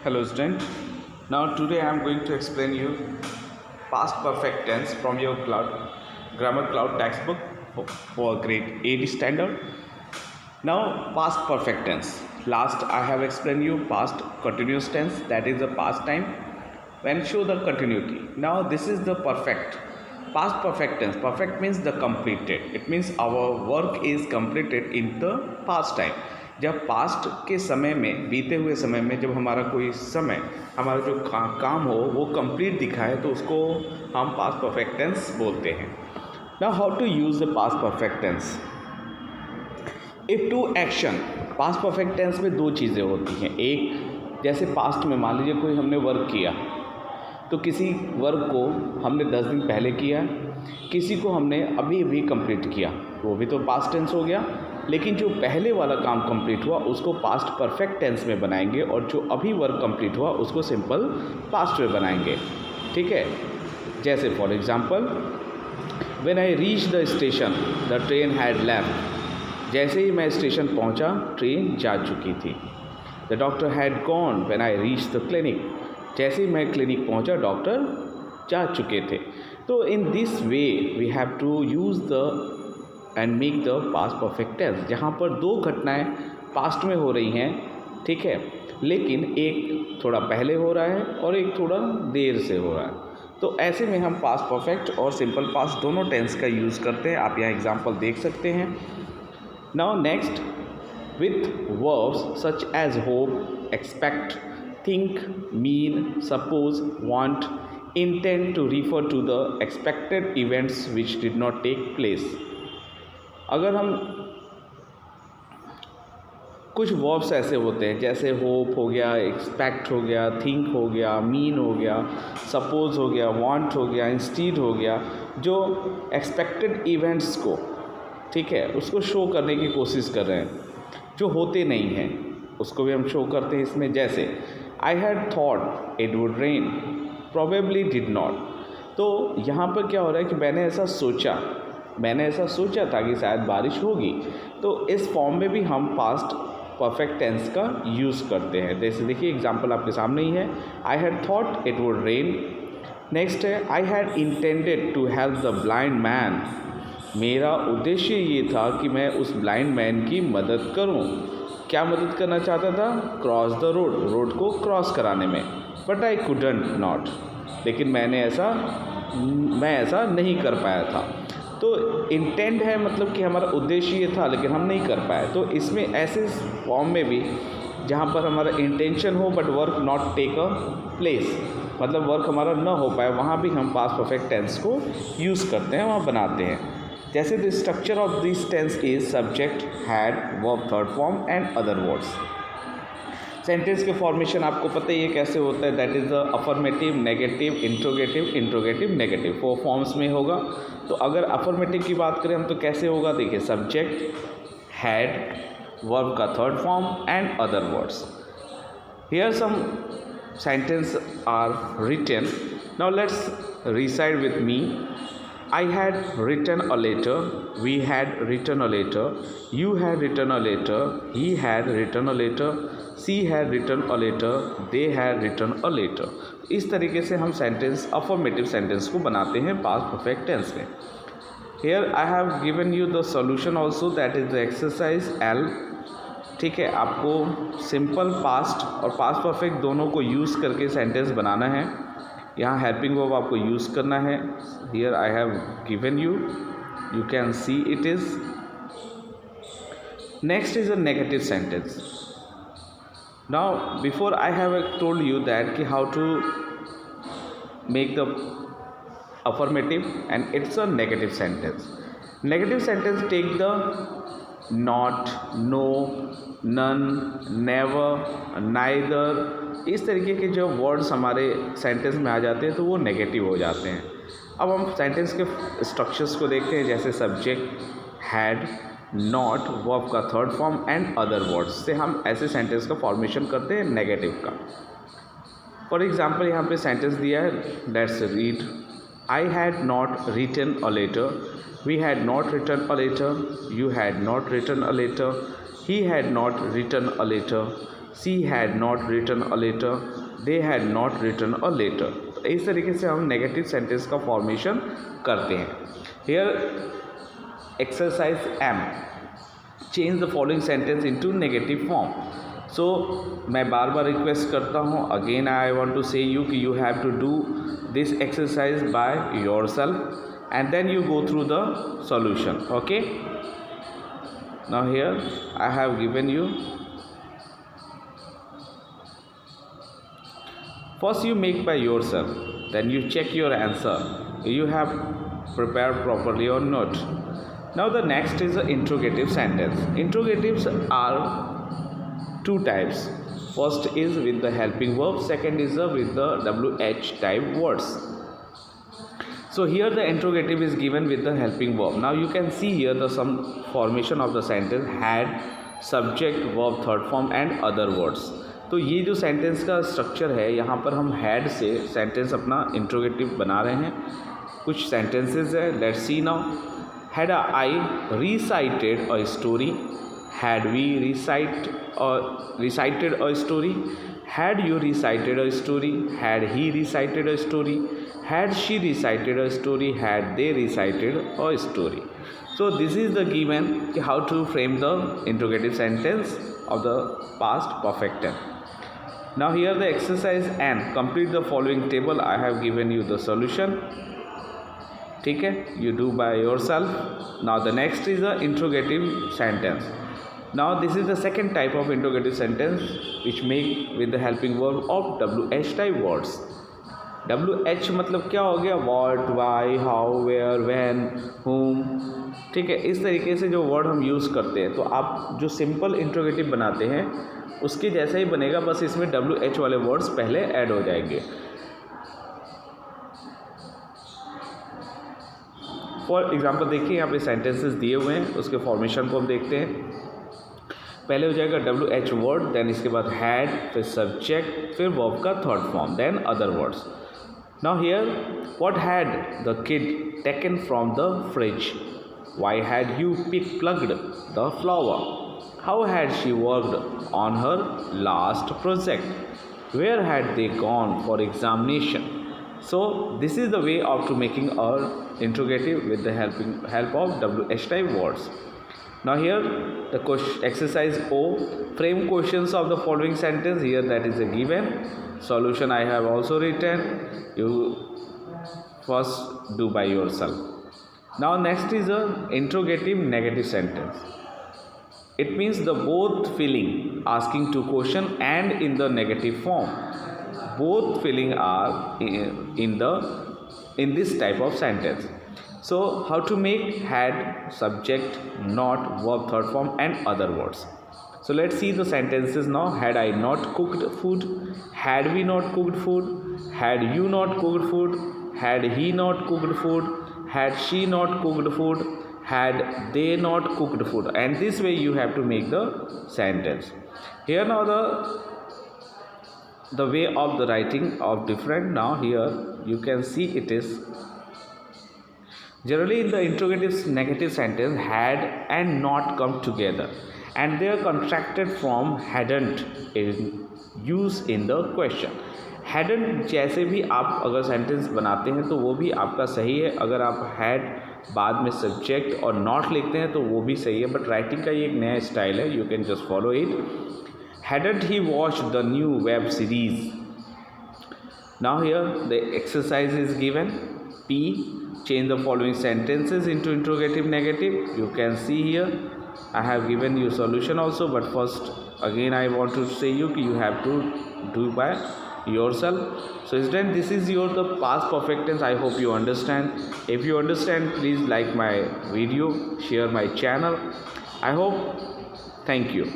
Hello student. Now today I am going to explain you past perfect tense from your grammar cloud textbook for grade 8 standard. Now past perfect tense. Last I have explained you past continuous tense, that is the past time when show the continuity. Now this is the perfect. Past perfect tense. Perfect means the completed. It means our work is completed in the past time. जब past के समय में, बीते हुए समय में, जब हमारा कोई समय, हमारा जो काम हो वो कंप्लीट दिखाए तो उसको हम पास्ट परफेक्ट टेंस बोलते हैं. Now how to use the past perfect tense. If two action. Past perfect tense में दो चीज़ें होती हैं. एक, जैसे पास्ट में मान लीजिए कोई हमने वर्क किया, तो किसी वर्क को हमने 10 दिन पहले किया, किसी को हमने अभी अभी कंप्लीट किया, वो भी तो पास्ट टेंस हो गया. लेकिन जो पहले वाला काम कंप्लीट हुआ उसको पास्ट परफेक्ट टेंस में बनाएंगे और जो अभी वर्क कंप्लीट हुआ उसको सिंपल पास्ट में बनाएंगे. ठीक है. जैसे for example, when I reach the station the train had left. जैसे ही मैं स्टेशन पहुंचा ट्रेन जा चुकी थी. The doctor had gone when I reach the clinic. जैसे ही मैं क्लिनिक पहुंचा डॉक्टर जा चुके थे. तो in this way we have to use the and make the past perfect tense, जहाँ पर दो घटनाएं पास्ट में हो रही हैं. ठीक है. लेकिन एक थोड़ा पहले हो रहा है और एक थोड़ा देर से हो रहा है. तो ऐसे में हम पास्ट परफेक्ट और सिंपल पास्ट दोनों टेंस का यूज़ करते हैं. आप यहाँ एग्जांपल देख सकते हैं. Now next, with verbs such as hope, expect, think, mean, suppose, want, intend to refer to the expected events which did not take place. अगर हम कुछ वर्ब्स ऐसे होते हैं जैसे होप हो गया, एक्सपेक्ट हो गया, थिंक हो गया, मीन हो गया, सपोज हो गया, वांट हो गया, इंस्टीड हो गया, जो एक्सपेक्टेड इवेंट्स को, ठीक है, उसको शो करने की कोशिश कर रहे हैं, जो होते नहीं हैं उसको भी हम शो करते हैं इसमें. जैसे आई had thought it would rain, probably did not. तो यहाँ पर क्या हो रहा है कि मैंने ऐसा सोचा था कि शायद बारिश होगी. तो इस फॉर्म में भी हम पास्ट परफेक्ट टेंस का यूज़ करते हैं. जैसे देखिए एग्जांपल आपके सामने ही है. I had thought it would rain. Next है, I had intended to help the blind man. मेरा उद्देश्य ये था कि मैं उस ब्लाइंड मैन की मदद करूं. क्या मदद करना चाहता था? क्रॉस द रोड को क्रॉस कराने में. But I couldn't not. लेकिन मैं ऐसा नहीं कर पाया था. तो इंटेंट है मतलब कि हमारा उद्देश्य ये था लेकिन हम नहीं कर पाए. तो इसमें ऐसे फॉर्म में भी जहाँ पर हमारा इंटेंशन हो but work not take a place, मतलब वर्क हमारा न हो पाए, वहाँ भी हम पास्ट परफेक्ट टेंस को यूज़ करते हैं, वहाँ बनाते हैं. जैसे the structure of this tense is subject, had, verb third form and other words. Sentence के फॉर्मेशन आपको पता ही है कैसे होता है. That is the affirmative, negative, interrogative, negative, 4 forms में होगा. तो अगर अफर्मेटिव की बात करें हम तो कैसे होगा, देखिए सब्जेक्ट, हैड, वर्ब का third form and other words. Here some sentence are written. Now let's recite with me. I had written a letter, we had written a letter, you had written a letter, he had written a letter, she had written a letter, they had written a letter. इस तरीके से हम sentence, affirmative sentence को बनाते हैं past perfect tense में. Here I have given you the solution also, that is the exercise L. ठीक है, आपको सिंपल पास्ट और पास्ट परफेक्ट दोनों को यूज़ करके सेंटेंस बनाना है. यहाँ हेल्पिंग वर्ब आपको यूज़ करना है. Here I have given you can see it is. Next is a negative sentence. Now before I have told you that कि how to make the affirmative and it's a negative sentence. Negative sentence take the not, no, none, never, neither, इस तरीके के जो words हमारे sentence में आ जाते हैं तो वो नेगेटिव हो जाते हैं. अब हम सेंटेंस के स्ट्रक्चर्स को देखते हैं. जैसे सब्जेक्ट, हैड, नॉट, वर्ब का third form and other words से हम ऐसे सेंटेंस का फॉर्मेशन करते हैं नेगेटिव का. फॉर एग्जांपल यहाँ पे सेंटेंस दिया है, let's read. I had not written a letter, we had not written a letter, you had not written a letter, he had not written a letter, she had not written a letter, they had not written a letter. तो इस तरीके से हम negative sentence का formation करते हैं। Here exercise M, change the following sentence into negative form. So मैं बार बार रिक्वेस्ट करता हूँ, again I want to say you कि you have to do this exercise by yourself and then you go through the solution. Okay, now here I have given you, first you make by yourself, then you check your answer, you have prepared properly or not. Now the next is the interrogative sentence. Interrogatives are two types. First is with the helping verb, second is with the WH type words. So here the interrogative is given with the helping verb. Now you can see here the some formation of the sentence had, subject, verb, third form and other words. तो ये जो sentence का structure है, यहाँ पर हम had से sentence अपना इंट्रोगेटिव बना रहे हैं। कुछ सेंटेंसेस है, let's see now. Had I recited a story, had we recited a story, had you recited a story, had he recited a story, had she recited a story, had they recited a story. So this is the given how to frame the interrogative sentence of the past perfect tense. Now here the exercise and complete the following table. I have given you the solution. ठीक है, you do by yourself. Now the next is the interrogative sentence. Now this is the second type of interrogative sentence which make with the helping verb of WH type words. WH मतलब क्या हो गया, what, why, how, where, when, whom। ठीक है, इस तरीके से जो वर्ड हम यूज़ करते हैं, तो आप जो सिंपल इंट्रोगेटिव बनाते हैं उसके जैसा ही बनेगा, बस इसमें WH वाले वर्ड्स पहले ऐड हो जाएंगे। फॉर एग्जाम्पल देखिए, यहाँ पे सेंटेंसेस दिए हुए हैं, उसके फॉर्मेशन को हम देखते हैं। पहले हो जाएगा WH वर्ड, देन इसके बाद हैड, फिर सब्जेक्ट, फिर वर्ब का third form, then other words. Now here what had the kid taken from the fridge, why had you plugged the flower, how had she worked on her last project, where had they gone for examination. So this is the way of to making our interrogative with the help of WH type words. Now here the exercise O, frame questions of the following sentence. Here that is a given solution I have also written, you first do by yourself. Now next is a interrogative negative sentence. It means the both feeling, asking to question and in the negative form. Both feeling are in this type of sentence. So how to make had, subject, not, verb, third form and other words. So let's see the sentences now. Had I not cooked food, had we not cooked food, had you not cooked food, had he not cooked food, had she not cooked food, had they not cooked food. And this way you have to make the sentence. Here now the way of the writing of different. Now here you can see it is generally in the interrogative negative sentence had and not come together and they are contracted from hadn't in use in the question. hadn't जैसे भी आप अगर sentence बनाते हैं तो वो भी आपका सही है, अगर आप had बाद में सब्जेक्ट और नॉट लिखते हैं तो वो भी सही है, बट राइटिंग का ये एक नया स्टाइल है, you can just follow it. Hadn't he watched the new web series? Now here the exercise is given. P, change the following sentences into interrogative negative. You can see here I have given you solution also, but first again I want to say you have to do by yourself. So student, this is your the past perfect tense. I hope you understand. If you understand, please like my video, share my channel. I hope. Thank you.